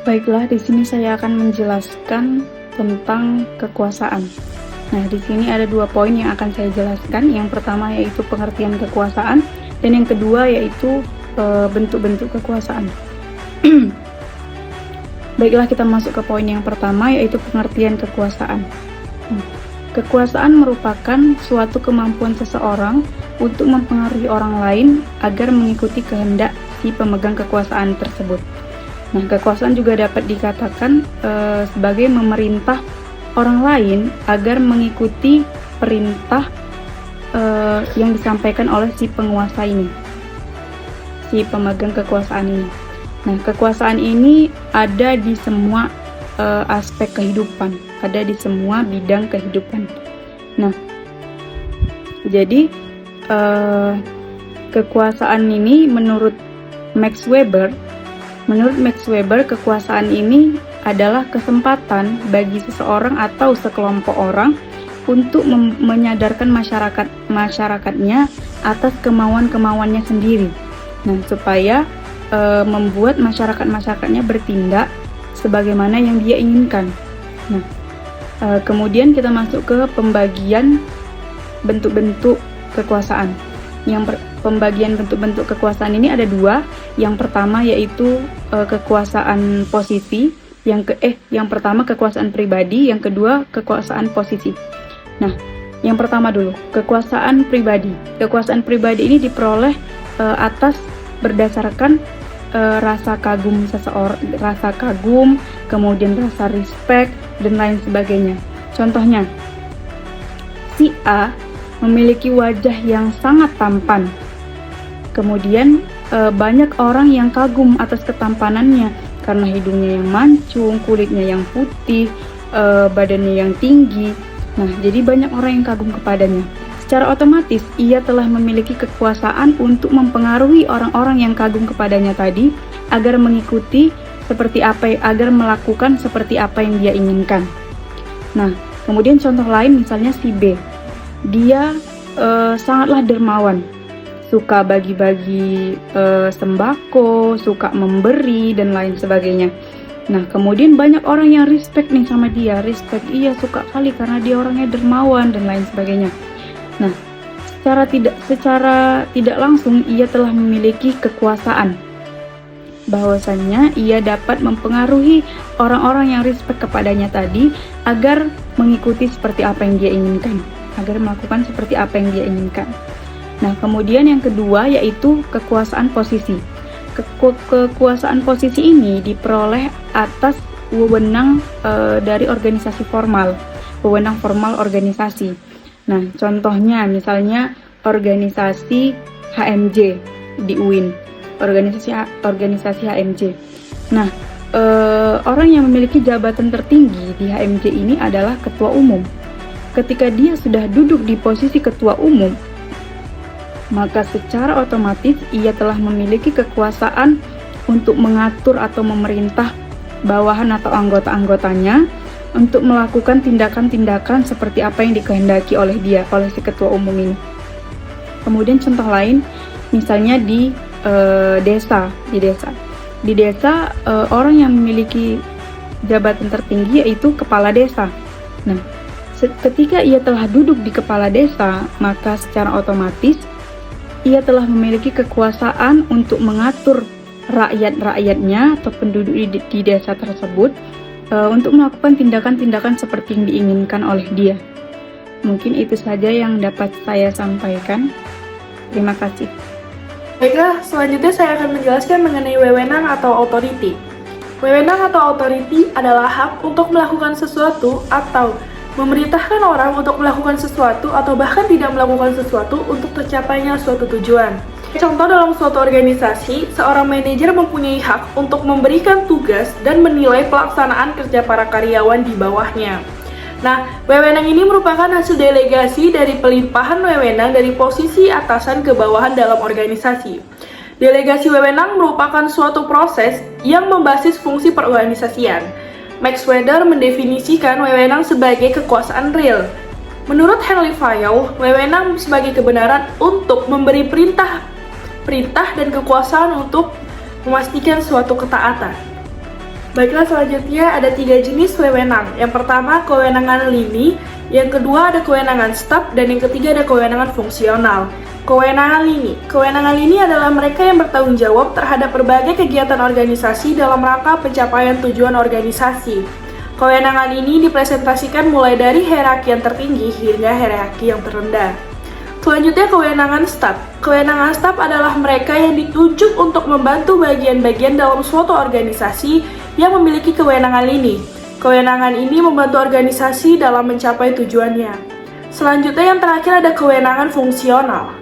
Baiklah, di sini saya akan menjelaskan tentang kekuasaan. Nah, di sini ada 2 poin yang akan saya jelaskan. Yang pertama yaitu pengertian kekuasaan, dan yang kedua yaitu bentuk-bentuk kekuasaan. Baiklah, kita masuk ke poin yang pertama, yaitu pengertian kekuasaan. Kekuasaan merupakan suatu kemampuan seseorang untuk mempengaruhi orang lain agar mengikuti kehendak si pemegang kekuasaan tersebut. Nah, kekuasaan juga dapat dikatakan sebagai memerintah orang lain agar mengikuti perintah yang disampaikan oleh si penguasa ini, si pemegang kekuasaan ini. Nah, kekuasaan ini ada di semua aspek kehidupan, ada di semua bidang kehidupan. Nah, jadi kekuasaan ini menurut Max Weber, kekuasaan ini adalah kesempatan bagi seseorang atau sekelompok orang untuk menyadarkan masyarakatnya atas kemauan-kemauannya sendiri. Nah, supaya membuat masyarakatnya bertindak sebagaimana yang dia inginkan. Nah, kemudian kita masuk ke pembagian bentuk-bentuk kekuasaan. Pembagian bentuk-bentuk kekuasaan ini ada 2. Yang pertama yaitu kekuasaan posisi, yang pertama kekuasaan pribadi, yang kedua kekuasaan posisi. Nah, yang pertama dulu, kekuasaan pribadi. Kekuasaan pribadi ini diperoleh berdasarkan rasa kagum seseorang, kemudian rasa respect dan lain sebagainya. Contohnya, si A memiliki wajah yang sangat tampan. Kemudian banyak orang yang kagum atas ketampanannya karena hidungnya yang mancung, kulitnya yang putih, badannya yang tinggi. Nah, jadi banyak orang yang kagum kepadanya. Secara otomatis ia telah memiliki kekuasaan untuk mempengaruhi orang-orang yang kagum kepadanya tadi agar melakukan seperti apa yang dia inginkan. Nah, kemudian contoh lain misalnya si B. Dia sangatlah dermawan, suka bagi-bagi sembako, suka memberi dan lain sebagainya. Nah, kemudian banyak orang yang respect nih sama dia, iya suka kali karena dia orangnya dermawan dan lain sebagainya. Nah, secara tidak langsung ia telah memiliki kekuasaan, bahwasannya ia dapat mempengaruhi orang-orang yang respect kepadanya tadi agar mengikuti seperti apa yang dia inginkan, agar melakukan seperti apa yang dia inginkan. Nah, kemudian yang kedua yaitu kekuasaan posisi. Kekuasaan posisi ini diperoleh atas wewenang dari organisasi formal, wewenang formal organisasi. Nah, contohnya misalnya organisasi HMJ di UIN, organisasi HMJ. Nah, orang yang memiliki jabatan tertinggi di HMJ ini adalah ketua umum. Ketika dia sudah duduk di posisi ketua umum, maka secara otomatis ia telah memiliki kekuasaan untuk mengatur atau memerintah bawahan atau anggota-anggotanya untuk melakukan tindakan-tindakan seperti apa yang dikehendaki oleh si ketua umum ini. Kemudian contoh lain, misalnya di desa. Di desa orang yang memiliki jabatan tertinggi yaitu kepala desa. Nah, ketika ia telah duduk di kepala desa, maka secara otomatis ia telah memiliki kekuasaan untuk mengatur rakyat-rakyatnya atau penduduk di desa tersebut untuk melakukan tindakan-tindakan seperti yang diinginkan oleh dia. Mungkin itu saja yang dapat saya sampaikan. Terima kasih. Baiklah, selanjutnya saya akan menjelaskan mengenai wewenang atau authority. Wewenang atau authority adalah hak untuk melakukan sesuatu atau memerintahkan orang untuk melakukan sesuatu atau bahkan tidak melakukan sesuatu untuk tercapainya suatu tujuan. Contoh dalam suatu organisasi, seorang manajer mempunyai hak untuk memberikan tugas dan menilai pelaksanaan kerja para karyawan di bawahnya. Nah, wewenang ini merupakan hasil delegasi dari pelimpahan wewenang dari posisi atasan ke bawahan dalam organisasi. Delegasi wewenang merupakan suatu proses yang membasis fungsi perorganisasian. Max Weber mendefinisikan wewenang sebagai kekuasaan real. Menurut Henry Fayol, wewenang sebagai kebenaran untuk memberi perintah dan kekuasaan untuk memastikan suatu ketaatan. Baiklah, selanjutnya ada 3 jenis wewenang. Yang pertama, kewenangan lini, yang kedua ada kewenangan staf, dan yang ketiga ada kewenangan fungsional. Kewenangan lini. Kewenangan lini adalah mereka yang bertanggung jawab terhadap berbagai kegiatan organisasi dalam rangka pencapaian tujuan organisasi. Kewenangan ini dipresentasikan mulai dari hierarki yang tertinggi hingga hierarki yang terendah. Selanjutnya, kewenangan staf. Kewenangan staf adalah mereka yang ditunjuk untuk membantu bagian-bagian dalam suatu organisasi yang memiliki kewenangan lini. Kewenangan ini membantu organisasi dalam mencapai tujuannya. Selanjutnya, yang terakhir ada kewenangan fungsional.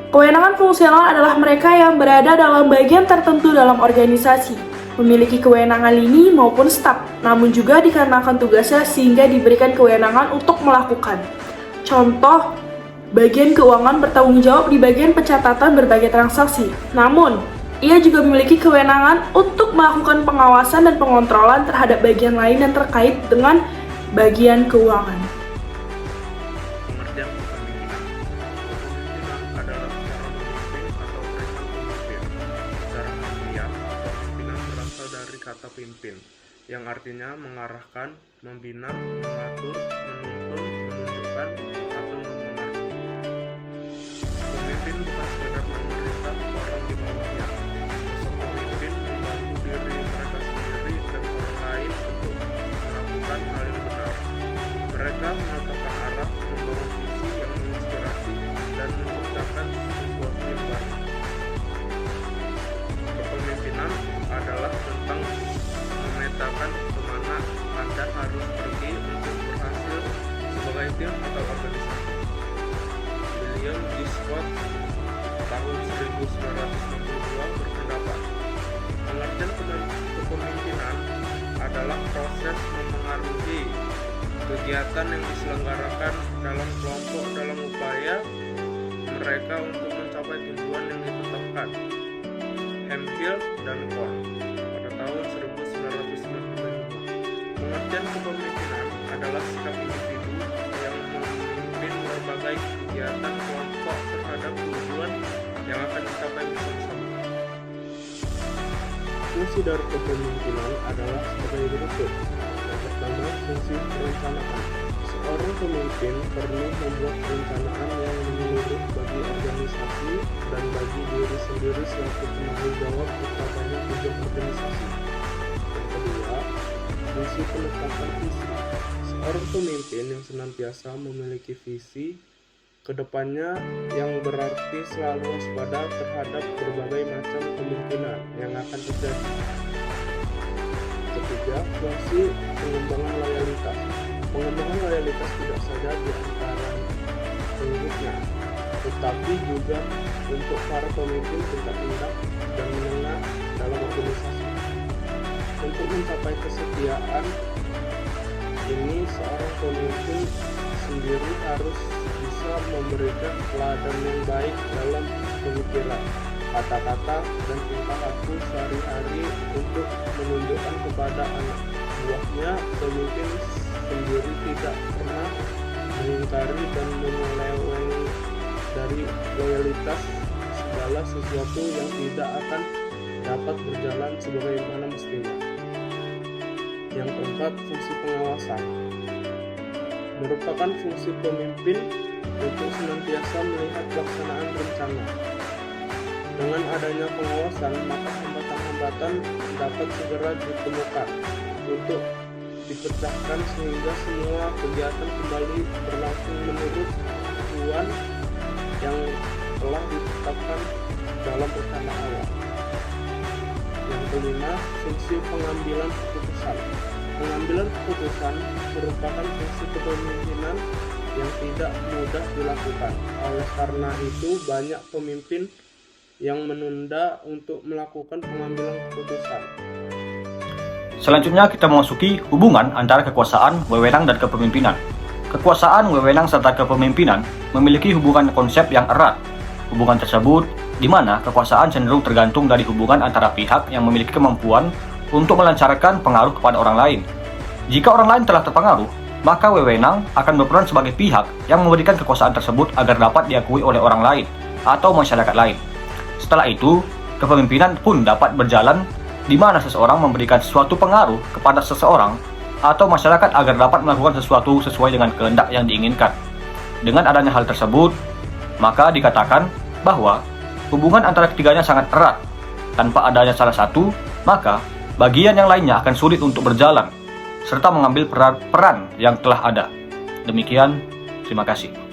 Kewenangan fungsional adalah mereka yang berada dalam bagian tertentu dalam organisasi, memiliki kewenangan lini maupun staf, namun juga dikarenakan tugasnya sehingga diberikan kewenangan untuk melakukan. Contoh, bagian keuangan bertanggung jawab di bagian pencatatan berbagai transaksi. Namun, ia juga memiliki kewenangan untuk melakukan pengawasan dan pengontrolan terhadap bagian lain yang terkait dengan bagian keuangan. Pengertian kepemimpinan. Kepemimpinan adalah cara memimpin atau perintah pemimpin. Secara harfiah, kepemimpinan berasal dari kata pimpin, yang artinya mengarahkan, membina, mengatur, menuntun, menunjukkan, atau memengaruhi. Pemimpin bukan sekedar memerintah orang di bawahnya. Sosok pemimpin membantu diri mereka sendiri dan orang lain untuk melakukan hal yang benar. Mereka menetapkan arah, membangun visi yang menginspirasi, dan menciptakan sesuatu yang baru. Kepemimpinan adalah tentang memetakan kemana Anda harus pergi untuk berhasil sebagai tim atau organisasi. William G. Scott tahun 1962 berpendapat, pengertian kepemimpinan adalah proses memengaruhi kegiatan yang diselenggarakan dalam kelompok dalam upaya mereka untuk mencapai tujuan yang ditetapkan. Hemphill dan Kohn pada tahun 1995. Pengertian kepemimpinan adalah sikap individu yang memimpin berbagai kegiatan kelompok terhadap tujuan yang akan dicapai bersama-sama. Fungsi dari kepemimpinan adalah sebagai berikut. Yang pertama, fungsi perencanaan. Seorang pemimpin perlu membuat perencanaan yang menyeluruh bagi organisasi dan bagi diri sendiri selaku penanggung jawab tercapainya tujuan organisasi. Yang kedua, fungsi penetapan visi. Seorang pemimpin yang senantiasa memiliki visi kedepannya yang berarti selalu waspada terhadap berbagai macam kemungkinan yang akan terjadi. Ketiga, fungsi pengembangan loyalitas. Pengembangan loyalitas tidak saja di antara pengikutnya, tetapi juga untuk para pemimpin tingkat rendah dan menengah dalam organisasi. Untuk mencapai kesetiaan ini, seorang pemimpin sendiri harus bisa memberikan teladan yang baik dalam pemikiran, kata-kata, dan tingkah laku sehari-hari untuk menunjukkan kepada anak buahnya. Pemimpin sendiri tidak pernah mengingkari dan menyeleweng dari loyalitas segala sesuatu yang tidak akan dapat berjalan sebagaimana mestinya. Yang keempat, fungsi pengawasan merupakan fungsi pemimpin untuk senantiasa melihat pelaksanaan rencana. Dengan adanya pengawasan, maka hambatan-hambatan dapat segera ditemukan untuk dipecahkan sehingga semua kegiatan kembali berlangsung menurut tujuan yang telah ditetapkan dalam rencana awal. Yang kelima, fungsi pengambilan keputusan. Pengambilan keputusan merupakan fungsi kepemimpinan yang tidak mudah dilakukan. Oleh karena itu, banyak pemimpin yang menunda untuk melakukan pengambilan keputusan. Selanjutnya kita memasuki hubungan antara kekuasaan, wewenang, dan kepemimpinan. Kekuasaan, wewenang, serta kepemimpinan memiliki hubungan konsep yang erat. Hubungan tersebut di mana kekuasaan cenderung tergantung dari hubungan antara pihak yang memiliki kemampuan untuk melancarkan pengaruh kepada orang lain. Jika orang lain telah terpengaruh, maka wewenang akan berperan sebagai pihak yang memberikan kekuasaan tersebut agar dapat diakui oleh orang lain atau masyarakat lain. Setelah itu, kepemimpinan pun dapat berjalan di mana seseorang memberikan suatu pengaruh kepada seseorang atau masyarakat agar dapat melakukan sesuatu sesuai dengan kehendak yang diinginkan. Dengan adanya hal tersebut, maka dikatakan bahwa hubungan antara ketiganya sangat erat. Tanpa adanya salah satu, maka bagian yang lainnya akan sulit untuk berjalan, serta mengambil peran yang telah ada. Demikian, terima kasih.